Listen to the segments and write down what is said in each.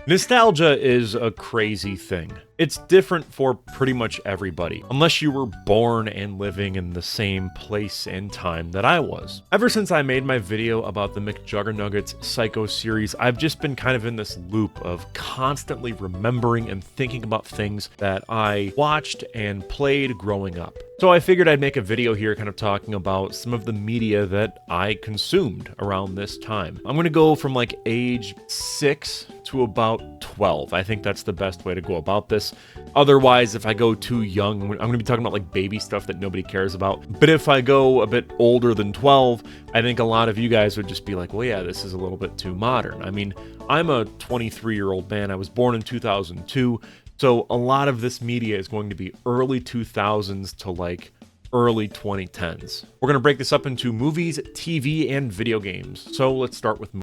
Nostalgia is a crazy thing. It's different for pretty much everybody, unless you were born and living in the same place and time that I was. Ever since I made my video about the McJuggernuggets Psycho series, I've just been kind of in this loop of constantly remembering and thinking about things that I watched and played growing up. So I figured I'd make a video here kind of talking about some of the media that I consumed around this time. I'm going to go from like age 6 to about 12. I think that's the best way to go about this. Otherwise, if I go too young, I'm going to be talking about like baby stuff that nobody cares about. But if I go a bit older than 12, I think a lot of you guys would just be like, well, yeah, this is a little bit too modern. I mean, I'm a 23-year-old man. I was born in 2002. So a lot of this media is going to be early 2000s to like early 2010s. We're going to break this up into movies, TV, and video games. So let's start with movies.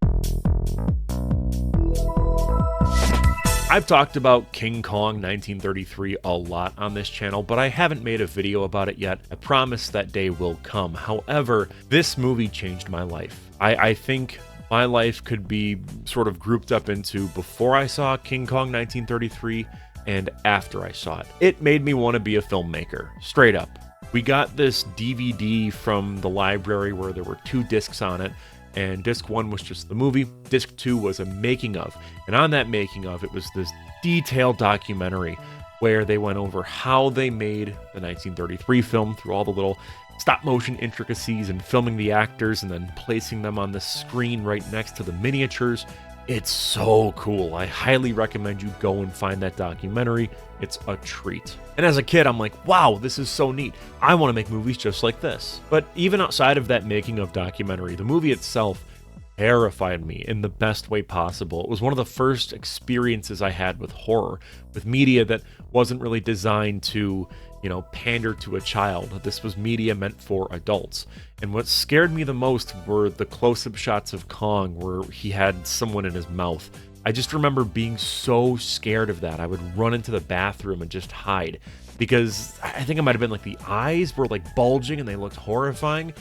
I've talked about King Kong 1933 a lot on this channel, but I haven't made a video about it yet. I promise that day will come. However, this movie changed my life. I think my life could be sort of grouped up into before I saw King Kong 1933 and after I saw it. It made me want to be a filmmaker, straight up. We got this DVD from the library where there were 2 discs on it, and disc 1 was just the movie, disc 2 was a making of, and on that making of, it was this detailed documentary where they went over how they made the 1933 film through all the little stop motion intricacies and filming the actors and then placing them on the screen right next to the miniatures. It's so cool. I highly recommend you go and find that documentary. It's a treat. And as a kid, I'm like, wow, this is so neat. I want to make movies just like this. But even outside of that making of documentary, the movie itself terrified me in the best way possible. It was one of the first experiences I had with horror, with media that wasn't really designed to, pander to a child. This was media meant for adults. And what scared me the most were the close-up shots of Kong where he had someone in his mouth. I just remember being so scared of that. I would run into the bathroom and just hide because I think it might have been like the eyes were like bulging and they looked horrifying.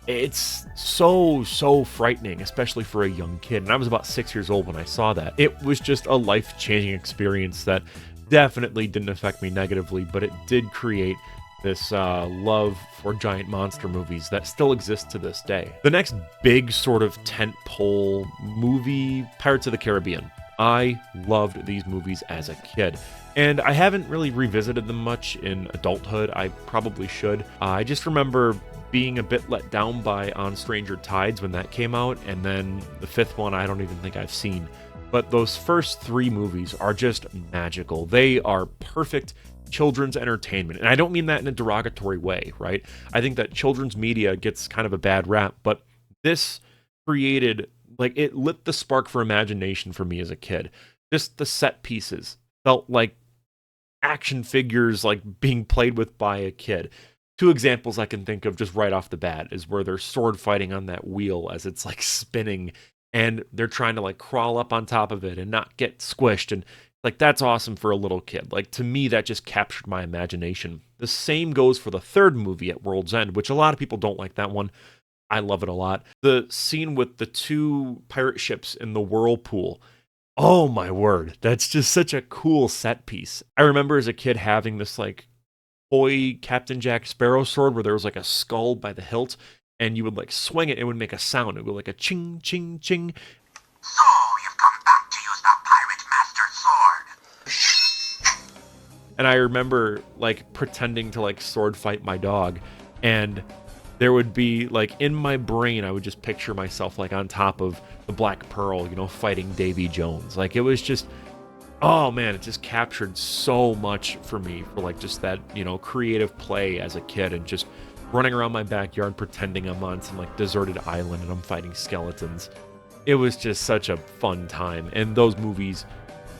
It's so frightening, especially for a young kid. And I was about 6 years old when I saw that. It was just a life-changing experience that definitely didn't affect me negatively, but it did create this love for giant monster movies that still exists to this day. The next big sort of tentpole movie, Pirates of the Caribbean. I loved these movies as a kid, and I haven't really revisited them much in adulthood. I probably should. I just remember being a bit let down by On Stranger Tides when that came out, and then the 5th one I don't even think I've seen. But those first 3 movies are just magical. They are perfect children's entertainment. And I don't mean that in a derogatory way, right? I think that children's media gets kind of a bad rap, but this created, it lit the spark for imagination for me as a kid. Just the set pieces felt like action figures, being played with by a kid. 2 examples I can think of just right off the bat is where they're sword fighting on that wheel as it's spinning, and they're trying to crawl up on top of it and not get squished. And that's awesome for a little kid. To me, that just captured my imagination. The same goes for the 3rd movie at World's End, which a lot of people don't like that one. I love it a lot. The scene with the 2 pirate ships in the whirlpool. Oh my word. That's just such a cool set piece. I remember as a kid having this toy Captain Jack Sparrow sword where there was a skull by the hilt, and you would swing it, it would make a sound. It would go like a ching, ching, ching. So, you've come back to use the Pirate Master Sword. And I remember pretending to sword fight my dog, and there would be in my brain I would just picture myself on top of the Black Pearl, fighting Davy Jones. It was just, oh man, it just captured so much for me for just that, creative play as a kid, and just running around my backyard pretending I'm on some deserted island and I'm fighting skeletons. It was just such a fun time, and those movies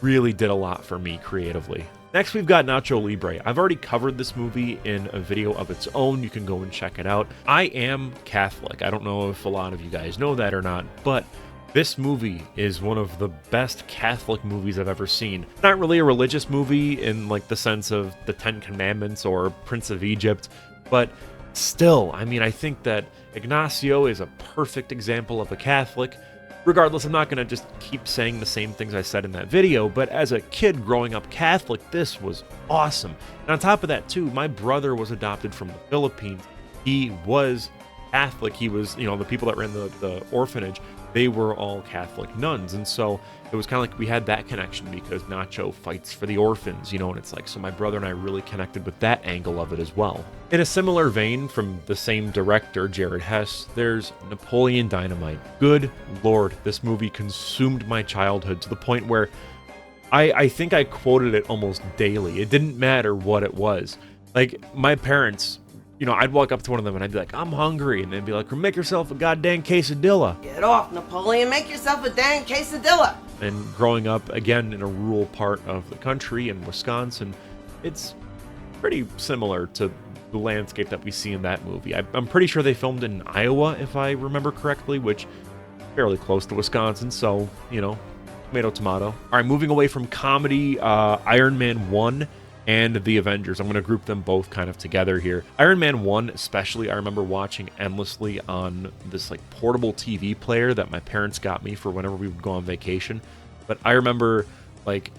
really did a lot for me creatively. Next, we've got Nacho Libre. I've already covered this movie in a video of its own. You can go and check it out. I am Catholic. I don't know if a lot of you guys know that or not, but this movie is one of the best Catholic movies I've ever seen. Not really a religious movie in the sense of the 10 Commandments or Prince of Egypt, but still, I think that Ignacio is a perfect example of a Catholic. Regardless, I'm not going to just keep saying the same things I said in that video, but as a kid growing up Catholic, this was awesome. And on top of that too, my brother was adopted from the Philippines. He was Catholic. He was, the people that ran the orphanage, they were all Catholic nuns. And so it was kind of like we had that connection because Nacho fights for the orphans, and it's like, so my brother and I really connected with that angle of it as well. In a similar vein, from the same director, Jared Hess, there's Napoleon Dynamite. Good Lord, this movie consumed my childhood to the point where I think I quoted it almost daily. It didn't matter what it was. Like, my parents, I'd walk up to one of them and I'd be like, I'm hungry. And they'd be like, make yourself a goddamn quesadilla. Get off, Napoleon. Make yourself a dang quesadilla. And growing up, again, in a rural part of the country in Wisconsin, it's pretty similar to the landscape that we see in that movie. I'm pretty sure they filmed in Iowa, if I remember correctly, which is fairly close to Wisconsin. So, tomato, tomato. All right, moving away from comedy, Iron Man 1 and the Avengers. I'm going to group them both kind of together here. Iron Man 1 especially, I remember watching endlessly on this like portable TV player that my parents got me for whenever we would go on vacation. But I remember like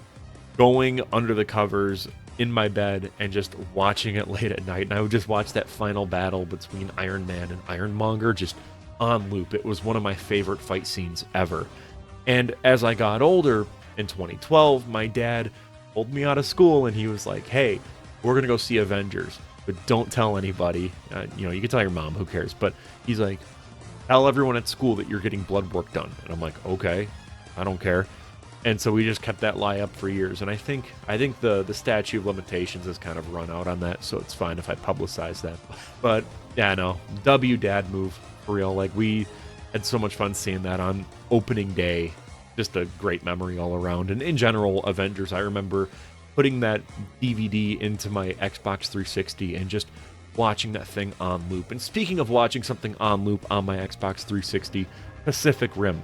going under the covers in my bed and just watching it late at night. And I would just watch that final battle between Iron Man and Ironmonger just on loop. It was one of my favorite fight scenes ever. And as I got older, in 2012, my dad pulled me out of school and he was like, hey, we're going to go see Avengers, but don't tell anybody. You can tell your mom, who cares? But he's like, tell everyone at school that you're getting blood work done. And I'm like, okay, I don't care. And so we just kept that lie up for years. And I think the statute of limitations has kind of run out on that, so it's fine if I publicize that. But yeah, no, dad move for real. Like, we had so much fun seeing that on opening day. Just a great memory all around. And in general, Avengers, I remember putting that DVD into my Xbox 360 and just watching that thing on loop. And speaking of watching something on loop on my Xbox 360, Pacific Rim.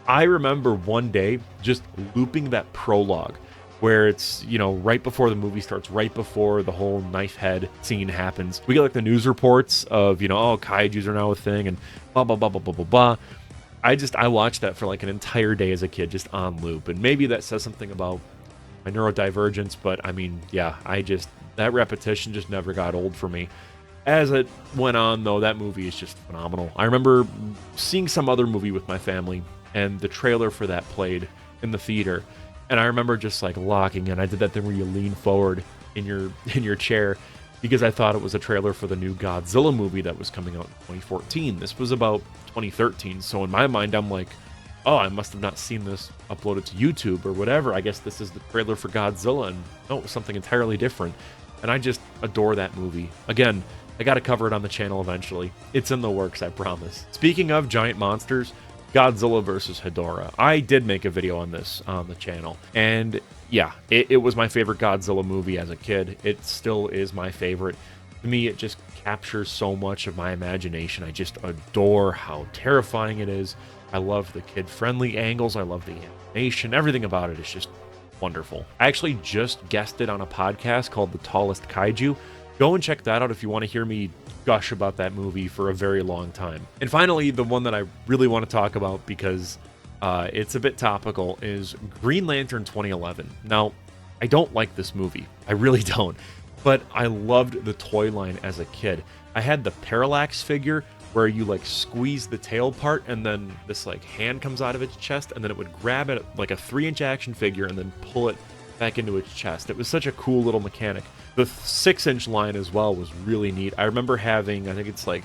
I remember one day just looping that prologue where it's, right before the movie starts, right before the whole knife head scene happens. We get like the news reports of, kaijus are now a thing and blah, blah, blah, blah, blah, blah, blah. I watched that for like an entire day as a kid, just on loop. And maybe that says something about my neurodivergence, but I mean, yeah, that repetition just never got old for me. As it went on, though, that movie is just phenomenal. I remember seeing some other movie with my family, and the trailer for that played in the theater. And I remember just like locking in. I did that thing where you lean forward in your chair because I thought it was a trailer for the new Godzilla movie that was coming out in 2014. This was about 2013. So in my mind, I'm like, oh, I must have not seen this uploaded to YouTube or whatever. I guess this is the trailer for Godzilla. And no, it was something entirely different. And I just adore that movie. Again, I got to cover it on the channel eventually. It's in the works, I promise. Speaking of giant monsters, Godzilla vs. Hedorah. I did make a video on this on the channel. And yeah, it was my favorite Godzilla movie as a kid. It still is my favorite. To me, it just captures so much of my imagination. I just adore how terrifying it is. I love the kid-friendly angles. I love the animation. Everything about it is just wonderful. I actually just guested on a podcast called The Tallest Kaiju. Go and check that out if you want to hear me gush about that movie for a very long time. And finally, the one that I really want to talk about because it's a bit topical is Green Lantern 2011. Now, I don't like this movie. I really don't. But I loved the toy line as a kid. I had the Parallax figure where you like squeeze the tail part and then this like hand comes out of its chest and then it would grab it like a 3-inch action figure and then pull it back into its chest. It was such a cool little mechanic. The 6-inch line as well was really neat. I remember having, I think it's like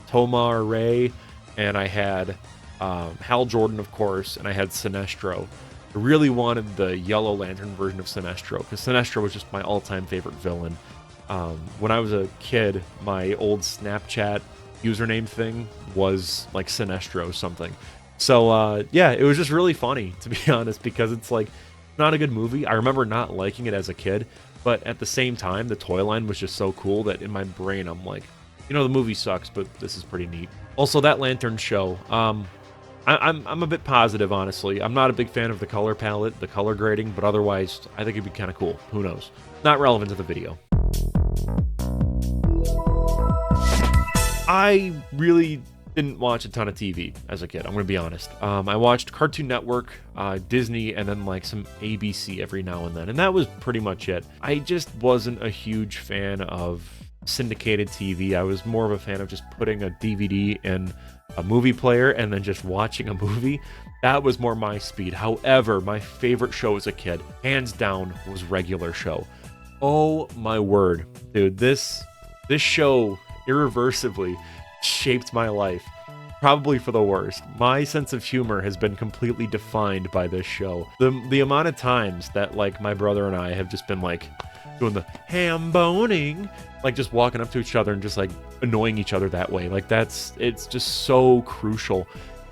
Tomar Ray, and I had Hal Jordan, of course, and I had Sinestro. I really wanted the Yellow Lantern version of Sinestro because Sinestro was just my all-time favorite villain. When I was a kid, my old Snapchat username thing was like Sinestro something. So yeah, it was just really funny, to be honest, because it's like not a good movie. I remember not liking it as a kid, but at the same time, the toy line was just so cool that in my brain, I'm like, the movie sucks, but this is pretty neat. Also, that Lantern show, I'm a bit positive, honestly. I'm not a big fan of the color palette, the color grading, but otherwise, I think it'd be kind of cool. Who knows? Not relevant to the video. I really didn't watch a ton of TV as a kid. I'm going to be honest. I watched Cartoon Network, Disney, and then like some ABC every now and then. And that was pretty much it. I just wasn't a huge fan of syndicated TV. I was more of a fan of just putting a DVD in a movie player and then just watching a movie. That was more my speed. However, my favorite show as a kid, hands down, was Regular Show. Oh my word, dude, this show irreversibly shaped my life, probably for the worst. My sense of humor has been completely defined by this show. The amount of times that like my brother and I have just been like doing the ham boning, like just walking up to each other and just like annoying each other that way. Like it's just so crucial.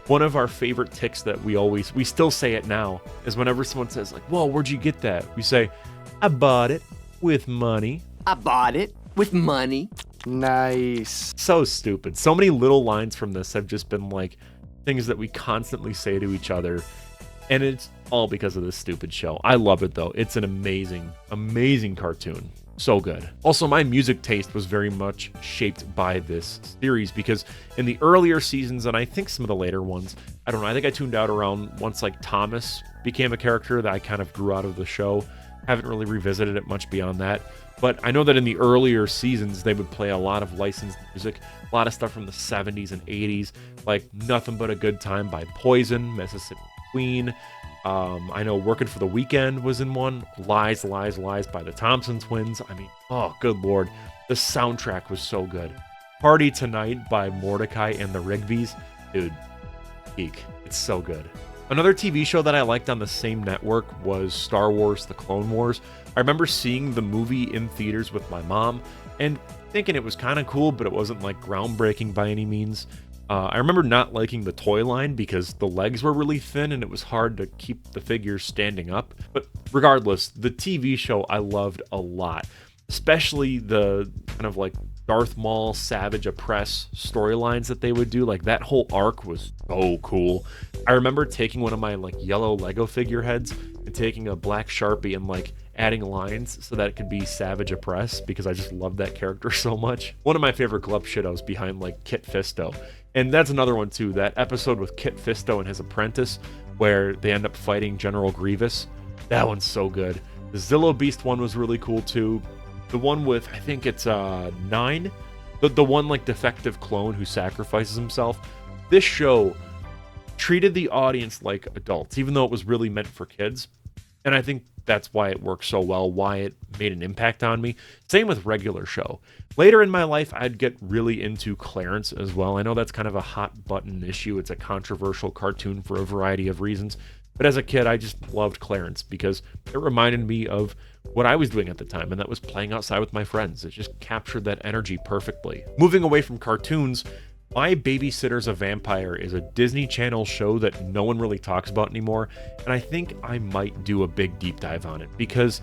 One of our favorite tics that we still say it now, is whenever someone says like, "Whoa, where'd you get that?" We say, "I bought it with money." I bought it with money. Nice. So stupid. So many little lines from this have just been like things that we constantly say to each other. And it's all because of this stupid show. I love it though. It's an amazing, amazing cartoon. So good. Also, my music taste was very much shaped by this series because in the earlier seasons, and I think some of the later ones, I don't know, I think I tuned out around once like Thomas became a character that I kind of grew out of the show. Haven't really revisited it much beyond that. But I know that in the earlier seasons, they would play a lot of licensed music, a lot of stuff from the 70s and 80s, like Nothing But a Good Time by Poison, Mississippi Queen. I know Working for the Weekend was in one. Lies, Lies, Lies by the Thompson Twins. I mean, oh, good lord. The soundtrack was so good. Party Tonight by Mordecai and the Rigby's. Dude, geek. It's so good. Another TV show that I liked on the same network was Star Wars: The Clone Wars. I remember seeing the movie in theaters with my mom and thinking it was kind of cool, but it wasn't like groundbreaking by any means. I remember not liking the toy line because the legs were really thin and it was hard to keep the figures standing up. But regardless, the TV show I loved a lot, especially the kind of like Darth Maul, Savage Oppress storylines that they would do. Like that whole arc was so cool. I remember taking one of my like yellow Lego figureheads and taking a black Sharpie and like adding lines so that it could be Savage Oppress because I just loved that character so much. One of my favorite Glup Shitos behind like Kit Fisto. And that's another one too, that episode with Kit Fisto and his apprentice where they end up fighting General Grievous. That one's so good. The Zillo Beast one was really cool too. The one with, I think it's 9, the one like defective clone who sacrifices himself. This show treated the audience like adults, even though it was really meant for kids. And I think that's why it worked so well, why it made an impact on me. Same with Regular Show. Later in my life, I'd get really into Clarence as well. I know that's kind of a hot button issue. It's a controversial cartoon for a variety of reasons. But as a kid, I just loved Clarence because it reminded me of what I was doing at the time, and that was playing outside with my friends. It just captured that energy perfectly. Moving away from cartoons, My Babysitter's a Vampire is a Disney Channel show that no one really talks about anymore, and I think I might do a big deep dive on it because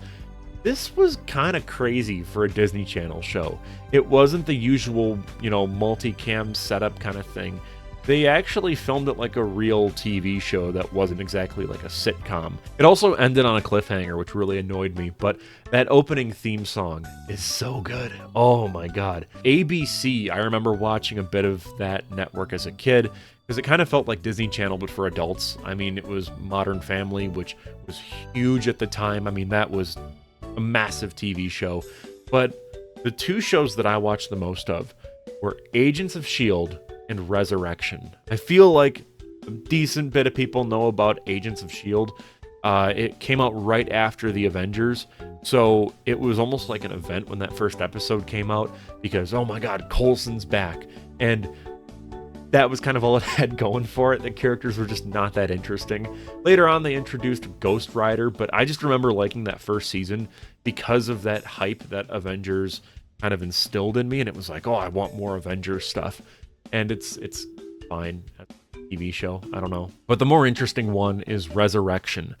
this was kind of crazy for a Disney Channel show. It wasn't the usual, multicam setup kind of thing. They actually filmed it like a real TV show that wasn't exactly like a sitcom. It also ended on a cliffhanger, which really annoyed me, but that opening theme song is so good. Oh my god. ABC, I remember watching a bit of that network as a kid, because it kind of felt like Disney Channel, but for adults. I mean, it was Modern Family, which was huge at the time. I mean, that was a massive TV show. But the two shows that I watched the most of were Agents of S.H.I.E.L.D. and Resurrection. I feel like a decent bit of people know about Agents of S.H.I.E.L.D. It came out right after the Avengers, so it was almost like an event when that first episode came out because, oh my god, Coulson's back. And that was kind of all it had going for it. The characters were just not that interesting. Later on, they introduced Ghost Rider, but I just remember liking that first season because of that hype that Avengers kind of instilled in me, and it was like, oh, I want more Avengers stuff. And it's fine as a TV show, I don't know. But the more interesting one is Resurrection.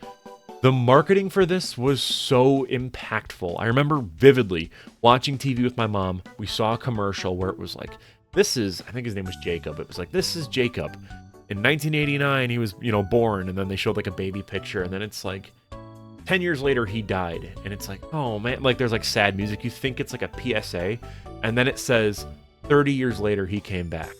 The marketing for this was so impactful. I remember vividly watching TV with my mom. We saw a commercial where it was like, I think his name was Jacob. It was like, this is Jacob. In 1989, he was, born, and then they showed like a baby picture, and then it's like 10 years later, he died. And it's like, oh man, like there's like sad music. You think it's like a PSA, and then it says 30 years later, he came back.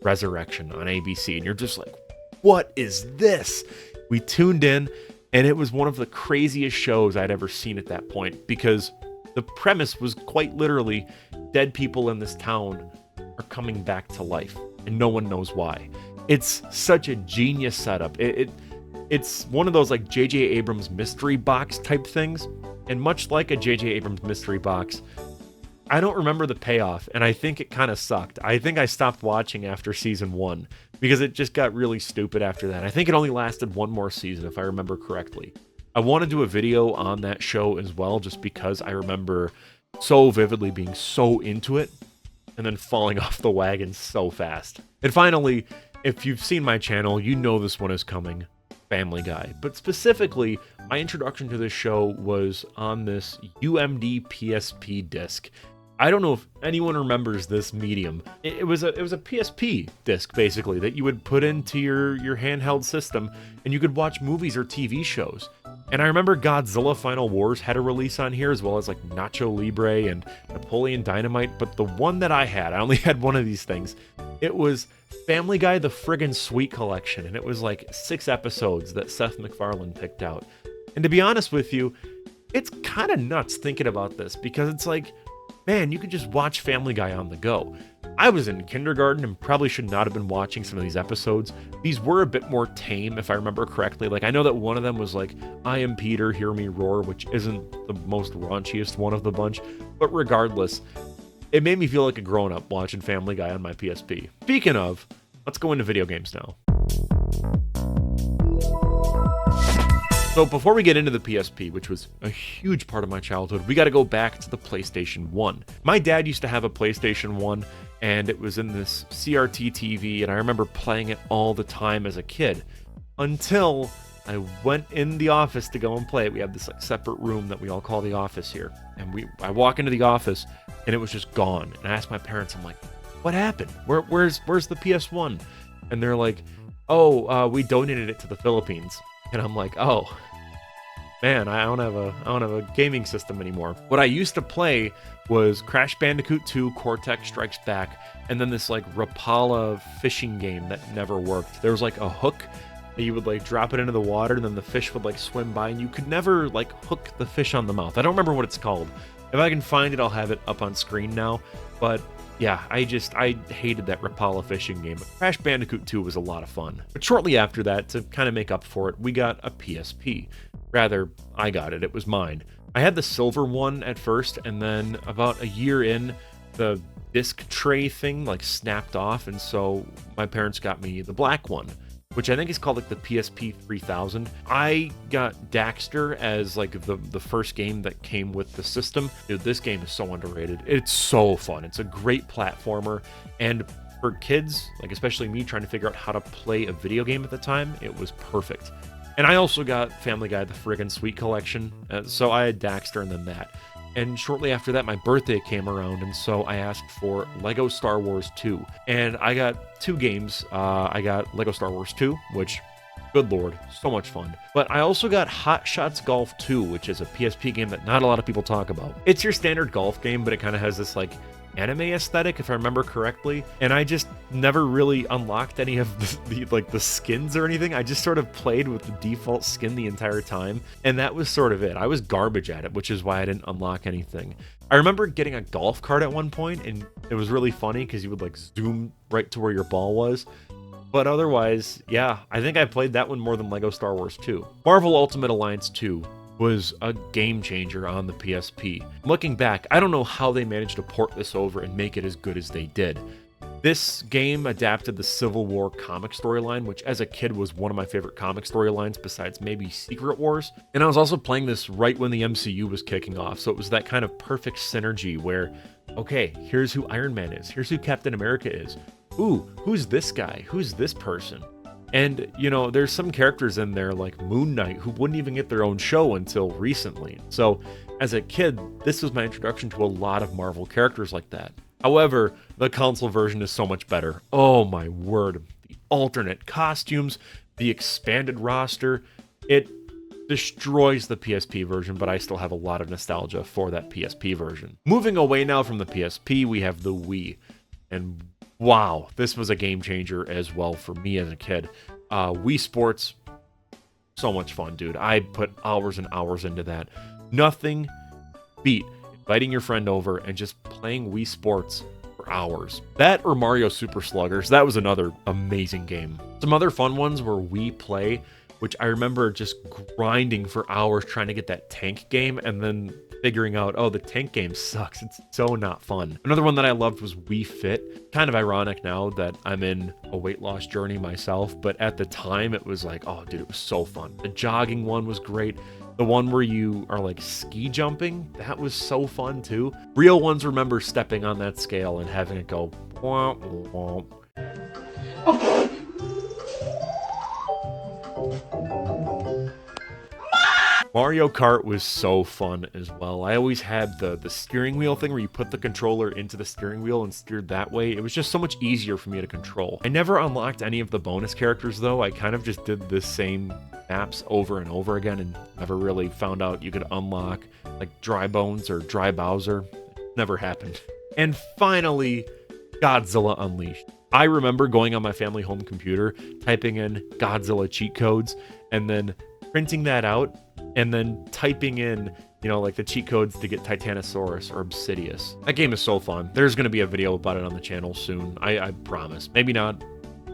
Resurrection on ABC, and you're just like, what is this? We tuned in, and it was one of the craziest shows I'd ever seen at that point, because the premise was quite literally dead people in this town are coming back to life, and no one knows why. It's such a genius setup. It's one of those like J.J. Abrams mystery box type things, and much like a J.J. Abrams mystery box, I don't remember the payoff, and I think it kind of sucked. I think I stopped watching after season 1, because it just got really stupid after that. I think it only lasted one more season, if I remember correctly. I want to do a video on that show as well, just because I remember so vividly being so into it, and then falling off the wagon so fast. And finally, if you've seen my channel, you know this one is coming. Family Guy. But specifically, my introduction to this show was on this UMD PSP disc. I don't know if anyone remembers this medium. It was a PSP disc, basically, that you would put into your handheld system, and you could watch movies or TV shows. And I remember Godzilla Final Wars had a release on here, as well as like Nacho Libre and Napoleon Dynamite. But the one that I had, I only had one of these things. It was Family Guy The Friggin' Sweet Collection, and it was like 6 episodes that Seth MacFarlane picked out. And to be honest with you, it's kind of nuts thinking about this, because it's like, man, you could just watch Family Guy on the go. I was in kindergarten and probably should not have been watching some of these episodes. These were a bit more tame, if I remember correctly. Like, I know that one of them was like, I Am Peter, Hear Me Roar, which isn't the most raunchiest one of the bunch. But regardless, it made me feel like a grown-up watching Family Guy on my PSP. Speaking of, let's go into video games now. So before we get into the PSP, which was a huge part of my childhood, we got to go back to the PlayStation 1. My dad used to have a PlayStation 1, and it was in this CRT TV, and I remember playing it all the time as a kid, until I went in the office to go and play it. We have this like separate room that we all call the office here, and I walk into the office, and it was just gone. And I asked my parents, I'm like, what happened? Where's the PS1? And they're like, oh, we donated it to the Philippines. And I'm like, oh, man, I don't have a gaming system anymore. What I used to play was Crash Bandicoot 2, Cortex Strikes Back, and then this like Rapala fishing game that never worked. There was like a hook that you would like drop it into the water, and then the fish would like swim by, and you could never like hook the fish on the mouth. I don't remember what it's called. If I can find it, I'll have it up on screen now. But yeah, I hated that Rapala fishing game. But Crash Bandicoot 2 was a lot of fun. But shortly after that, to kind of make up for it, we got a PSP. Rather, I got it. It was mine. I had the silver one at first, and then about a year in, the disc tray thing like snapped off, and so my parents got me the black one, which I think is called like the PSP 3000. I got Daxter as like the first game that came with the system. Dude, this game is so underrated. It's so fun. It's a great platformer, and for kids, like especially me trying to figure out how to play a video game at the time, it was perfect. And I also got Family Guy The Friggin' Sweet Collection, so I had Daxter and then that. And shortly after that, my birthday came around, and so I asked for Lego Star Wars 2. And I got 2 games. I got Lego Star Wars 2, which, good lord, so much fun. But I also got Hot Shots Golf 2, which is a PSP game that not a lot of people talk about. It's your standard golf game, but it kind of has this, like, anime aesthetic, if I remember correctly. And I just never really unlocked any of the skins or anything. I just sort of played with the default skin the entire time, and that was sort of it. I was garbage at it, which is why I didn't unlock anything. I remember getting a golf cart at one point, and it was really funny because you would like zoom right to where your ball was. But otherwise, yeah, I think I played that one more than Lego Star Wars 2. Marvel Ultimate Alliance 2 was a game changer on the PSP. Looking back, I don't know how they managed to port this over and make it as good as they did. This game adapted the Civil War comic storyline, which as a kid was one of my favorite comic storylines besides maybe Secret Wars. And I was also playing this right when the MCU was kicking off, so it was that kind of perfect synergy where, okay, here's who Iron Man is, here's who Captain America is. Ooh, who's this guy? Who's this person? And, you know, there's some characters in there like Moon Knight who wouldn't even get their own show until recently. So as a kid, this was my introduction to a lot of Marvel characters like that. However, the console version is so much better. Oh my word. The alternate costumes, the expanded roster, it destroys the PSP version, but I still have a lot of nostalgia for that PSP version. Moving away now from the PSP, we have the Wii. And wow, this was a game changer as well for me as a kid. Wii Sports, so much fun, dude. I put hours and hours into that. Nothing beat inviting your friend over and just playing Wii Sports for hours. That or Mario Super Sluggers, that was another amazing game. Some other fun ones were Wii Play, which I remember just grinding for hours trying to get that tank game and then figuring out, oh, the tank game sucks. It's so not fun. Another one that I loved was Wii Fit. Kind of ironic now that I'm in a weight loss journey myself, but at the time it was like, oh, dude, it was so fun. The jogging one was great. The one where you are like ski jumping, that was so fun too. Real ones remember stepping on that scale and having it go womp womp. Mario Kart was so fun as well. I always had the steering wheel thing where you put the controller into the steering wheel and steered that way. It was just so much easier for me to control. I never unlocked any of the bonus characters though. I kind of just did the same maps over and over again and never really found out you could unlock like Dry Bones or Dry Bowser. Never happened. And finally, Godzilla Unleashed. I remember going on my family home computer, typing in Godzilla cheat codes, and then printing that out, and then typing in, you know, like the cheat codes to get Titanosaurus or Obsidius. That game is so fun. There's going to be a video about it on the channel soon. I promise. Maybe not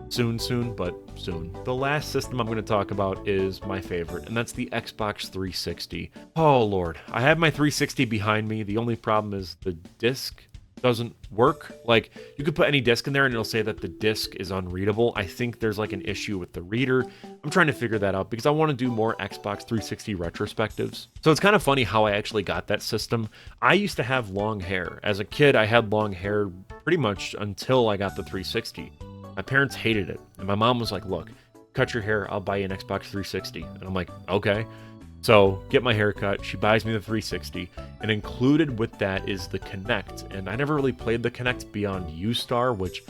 soon, but soon. The last system I'm going to talk about is my favorite, and that's the Xbox 360. Oh, Lord. I have my 360 behind me. The only problem is the disc doesn't work. Like, you could put any disc in there and it'll say that the disc is unreadable. I think there's like an issue with the reader. I'm trying to figure that out because I want to do more Xbox 360 retrospectives. So it's kind of funny how I actually got that system. I used to have long hair. As a kid, I had long hair pretty much until I got the 360. My parents hated it. And my mom was like, look, cut your hair, I'll buy you an Xbox 360. And I'm like, okay. So get my hair cut, she buys me the 360, and included with that is the Kinect. And I never really played the Kinect beyond U-Star, which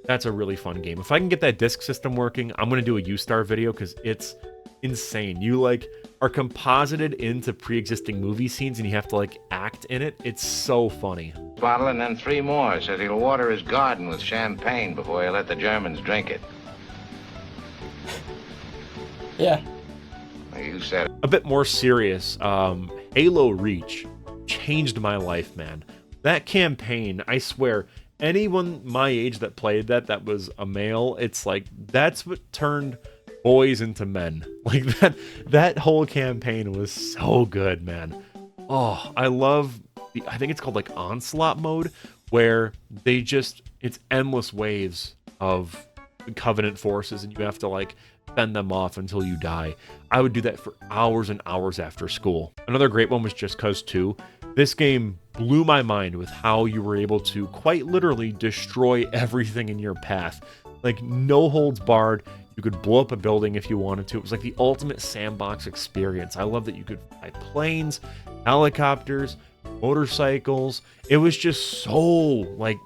that's a really fun game. If I can get that disc system working, I'm going to do a U-Star video because it's insane. You like are composited into pre-existing movie scenes and you have to like act in it. It's so funny. Bottle and then 3 more. Says he'll water his garden with champagne before he let the Germans drink it. Yeah. You said it. A bit more serious, Halo Reach changed my life, man. That campaign, I swear, anyone my age that played that was a male, it's like, that's what turned boys into men. Like, that whole campaign was so good, man. Oh, I love, I think it's called like Onslaught mode, where it's endless waves of Covenant forces and you have to like fend them off until you die. I would do that for hours and hours after school. Another great one was Just Cause 2. This game blew my mind with how you were able to quite literally destroy everything in your path. Like, no holds barred. You could blow up a building if you wanted to. It was like the ultimate sandbox experience. I love that you could fly planes, helicopters, motorcycles. It was just so, like,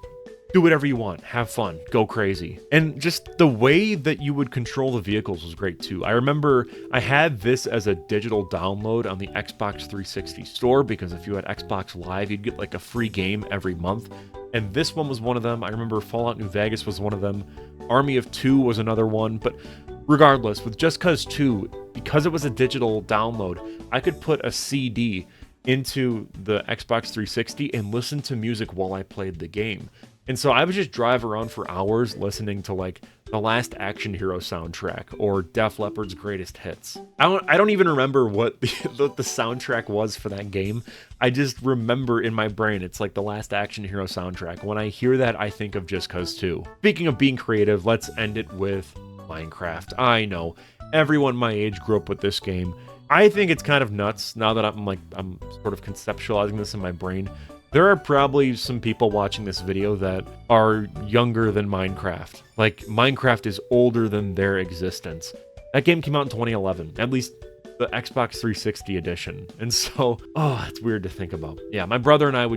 do whatever you want, have fun, go crazy. And just the way that you would control the vehicles was great too. I remember I had this as a digital download on the Xbox 360 store because if you had Xbox Live, you'd get like a free game every month. And this one was one of them. I remember Fallout New Vegas was one of them. Army of Two was another one. But regardless, with Just Cause 2, because it was a digital download, I could put a CD into the Xbox 360 and listen to music while I played the game. And so I would just drive around for hours listening to like the Last Action Hero soundtrack or Def Leppard's Greatest Hits. I don't even remember what the soundtrack was for that game. I just remember in my brain it's like the Last Action Hero soundtrack. When I hear that, I think of Just Cause 2. Speaking of being creative, let's end it with Minecraft. I know everyone my age grew up with this game. I think it's kind of nuts now that I'm sort of conceptualizing this in my brain. There are probably some people watching this video that are younger than Minecraft. Like, Minecraft is older than their existence. That game came out in 2011, at least the Xbox 360 edition. And so, it's weird to think about. Yeah, my brother and I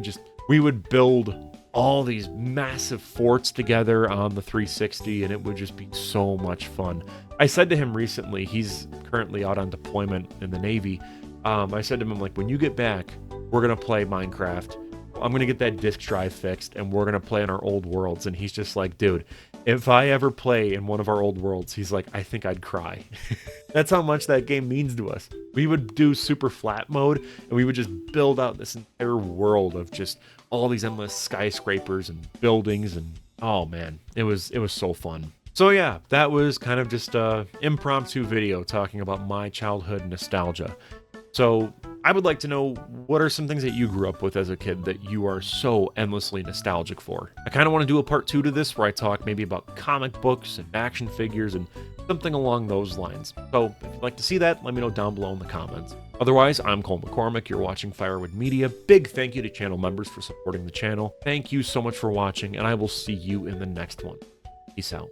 we would build all these massive forts together on the 360, and it would just be so much fun. I said to him recently, he's currently out on deployment in the Navy. I said to him, I'm like, when you get back, we're going to play Minecraft. I'm going to get that disc drive fixed and we're going to play in our old worlds. And he's just like, dude, if I ever play in one of our old worlds, he's like, I think I'd cry. That's how much that game means to us. We would do super flat mode and we would just build out this entire world of just all these endless skyscrapers and buildings. And oh man, it was so fun. So yeah, that was kind of just a impromptu video talking about my childhood nostalgia. So I would like to know, what are some things that you grew up with as a kid that you are so endlessly nostalgic for? I kind of want to do a part 2 to this where I talk maybe about comic books and action figures and something along those lines. So if you'd like to see that, let me know down below in the comments. Otherwise, I'm Cole McCormick, you're watching Firewood Media. Big thank you to channel members for supporting the channel. Thank you so much for watching, and I will see you in the next one. Peace out.